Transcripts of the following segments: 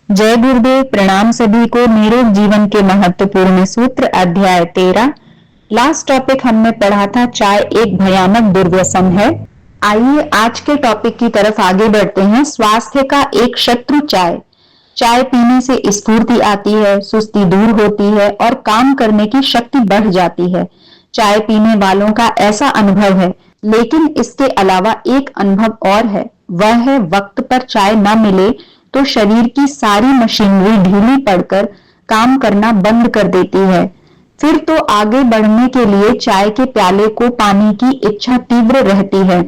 जय गुरुदेव। प्रणाम सभी को। निरोग जीवन के महत्वपूर्ण सूत्र अध्याय 13। लास्ट टॉपिक हमने पढ़ा था चाय एक भयानक दुर्व्यसन है। आइए आज के टॉपिक की तरफ आगे बढ़ते हैं। स्वास्थ्य का एक शत्रु चाय। चाय पीने से स्फूर्ति आती है, सुस्ती दूर होती है और काम करने की शक्ति बढ़ जाती है। चाय पीने वालों का ऐसा अनुभव है। लेकिन इसके अलावा एक अनुभव और है, वह है वक्त पर चाय न मिले तो शरीर की सारी मशीनरी ढीली पड़कर काम करना बंद कर देती है। फिर तो आगे बढ़ने के लिए चाय के प्याले को पाने की इच्छा तीव्र रहती है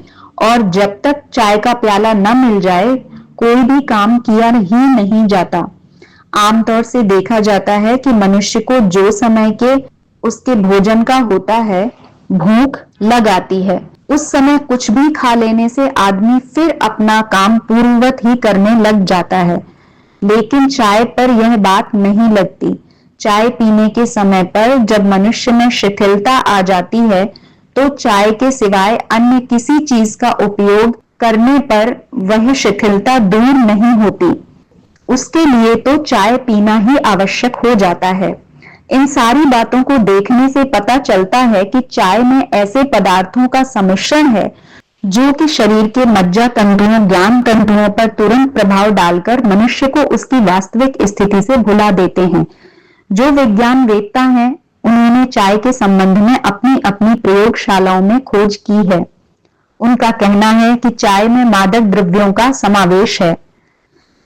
और जब तक चाय का प्याला न मिल जाए कोई भी काम किया ही नहीं जाता। आमतौर से देखा जाता है कि मनुष्य को जो समय के उसके भोजन का होता है, भूख लग आती है। उस समय कुछ भी खा लेने से आदमी फिर अपना काम पूर्ववत ही करने लग जाता है। लेकिन चाय पर यह बात नहीं लगती। चाय पीने के समय पर जब मनुष्य में शिथिलता आ जाती है तो चाय के सिवाय अन्य किसी चीज का उपयोग करने पर वह शिथिलता दूर नहीं होती। उसके लिए तो चाय पीना ही आवश्यक हो जाता है। इन सारी बातों को देखने से पता चलता है कि चाय में ऐसे पदार्थों का सम्मिश्रण है जो कि शरीर के मज्जा तंतुओं, ज्ञान तंतुओं पर तुरंत प्रभाव डालकर मनुष्य को उसकी वास्तविक स्थिति से भुला देते हैं। जो विज्ञान वेत्ता हैं, उन्होंने चाय के संबंध में अपनी अपनी प्रयोगशालाओं में खोज की है। उनका कहना है कि चाय में मादक द्रव्यों का समावेश है,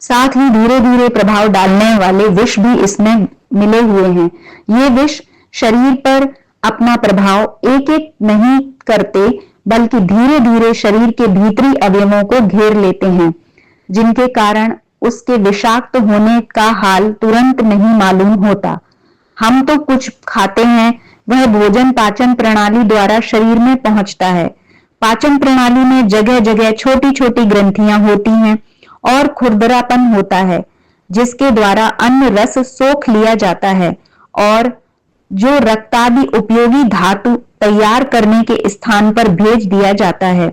साथ ही धीरे धीरे प्रभाव डालने वाले विष भी इसमें मिले हुए हैं। ये विष शरीर पर अपना प्रभाव एक एक नहीं करते बल्कि धीरे धीरे शरीर के भीतरी अवयवों को घेर लेते हैं, जिनके कारण उसके विषाक्त होने का हाल तुरंत नहीं मालूम होता। हम तो कुछ खाते हैं, वह भोजन पाचन प्रणाली द्वारा शरीर में पहुंचता है। पाचन प्रणाली में जगह जगह छोटी छोटी ग्रंथियां होती हैं और खुरदरापन होता है, जिसके द्वारा अन्न रस सोख लिया जाता है और जो रक्तादि उपयोगी धातु तैयार करने के स्थान पर भेज दिया जाता है।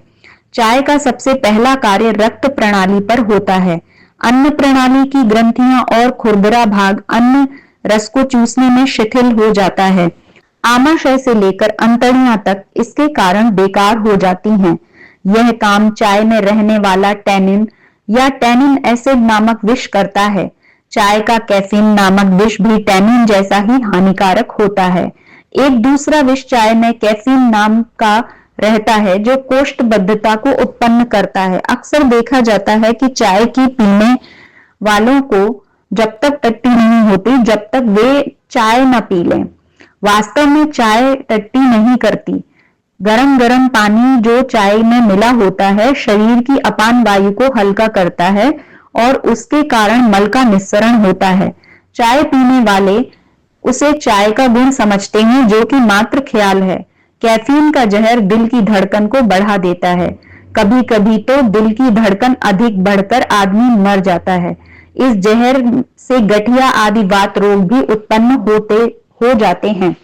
चाय का सबसे पहला कार्य रक्त प्रणाली पर होता है। अन्न प्रणाली की ग्रंथियां और खुरदरा भाग अन्न रस को चूसने में शिथिल हो जाता है। आमाशय से लेकर अंतड़ियां तक इसके कारण बेकार हो जाती हैं। यह काम चाय में रहने वाला टैनिन या टैनिन एसिड नामक विष करता है। चाय का कैफीन नामक विष भी टैनिन जैसा ही हानिकारक होता है। एक दूसरा विष चाय में कैफीन नाम का रहता है जो कोष्ठबद्धता को उत्पन्न करता है। अक्सर देखा जाता है कि चाय की पीने वालों को जब तक टट्टी नहीं होती जब तक वे चाय न पी लें। वास्तव में चाय टट्टी नहीं करती। गरम गरम पानी जो चाय में मिला होता है शरीर की अपान वायु को हल्का करता है और उसके कारण मल का निस्सरण होता है। चाय पीने वाले उसे चाय का गुण समझते हैं जो कि मात्र ख्याल है। कैफीन का जहर दिल की धड़कन को बढ़ा देता है। कभी कभी तो दिल की धड़कन अधिक बढ़कर आदमी मर जाता है। इस जहर से गठिया आदि वात रोग भी उत्पन्न हो जाते हैं।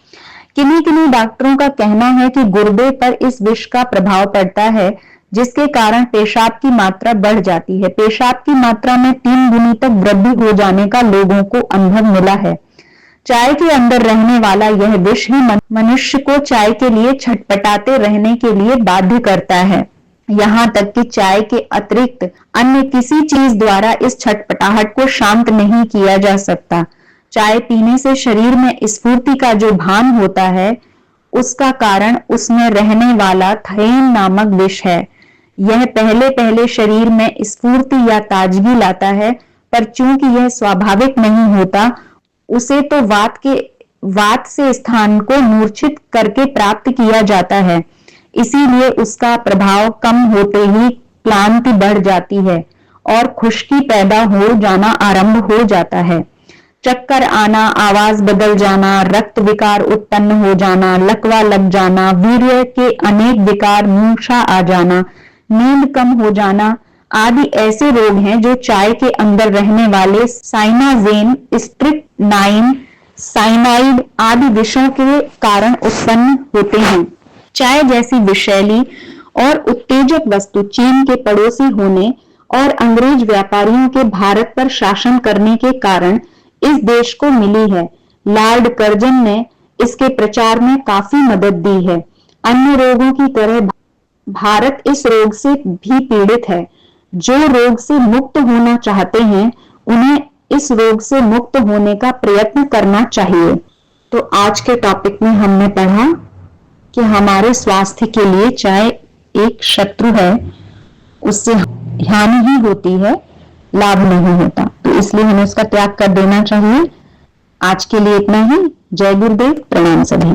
किन्हीं किन्हीं डॉक्टरों का कहना है कि गुर्दे पर इस विष का प्रभाव पड़ता है, जिसके कारण पेशाब की मात्रा बढ़ जाती है। पेशाब की मात्रा में 3 गुनी तक वृद्धि हो जाने का लोगों को अनुभव मिला है। चाय के अंदर रहने वाला यह विष ही मनुष्य को चाय के लिए छटपटाते रहने के लिए बाध्य करता है। यहाँ तक कि चाय के अतिरिक्त अन्य किसी चीज द्वारा इस छटपटाहट को शांत नहीं किया जा सकता। चाय पीने से शरीर में स्फूर्ति का जो भान होता है, उसका कारण उसमें रहने वाला थैन नामक विष है। यह पहले पहले शरीर में स्फूर्ति या ताजगी लाता है, पर चूंकि यह स्वाभाविक नहीं होता, उसे तो वात से स्थान को मूर्छित करके प्राप्त किया जाता है। इसीलिए उसका प्रभाव कम होते ही क्लांति बढ़ जाती है और खुश्की पैदा हो जाना आरंभ हो जाता है। चक्कर आना, आवाज बदल जाना, रक्त विकार उत्पन्न हो जाना, लकवा लग जाना, वीर्य के अनेक विकार, मूर्छा आ जाना, नींद कम हो जाना आदि ऐसे रोग हैं जो चाय के अंदर रहने वाले साइनाजेन, स्ट्रिक्नाइन, साइनाइड आदि विषयों के कारण उत्पन्न होते हैं। चाय जैसी विषैली और उत्तेजक वस्तु चीन के पड़ोसी होने और अंग्रेज व्यापारियों के भारत पर शासन करने के कारण इस देश को मिली है। लॉर्ड कर्जन ने इसके प्रचार में काफी मदद दी है। अन्य रोगों की तरह भारत इस रोग से भी पीड़ित है। जो रोग से मुक्त होना चाहते हैं उन्हें इस रोग से मुक्त होने का प्रयत्न करना चाहिए। तो आज के टॉपिक में हमने पढ़ा कि हमारे स्वास्थ्य के लिए चाय एक शत्रु है, उससे हानि ही होती है, लाभ नहीं होता, तो इसलिए हमें उसका त्याग कर देना चाहिए। आज के लिए इतना ही। जय गुरुदेव, प्रणाम सभी।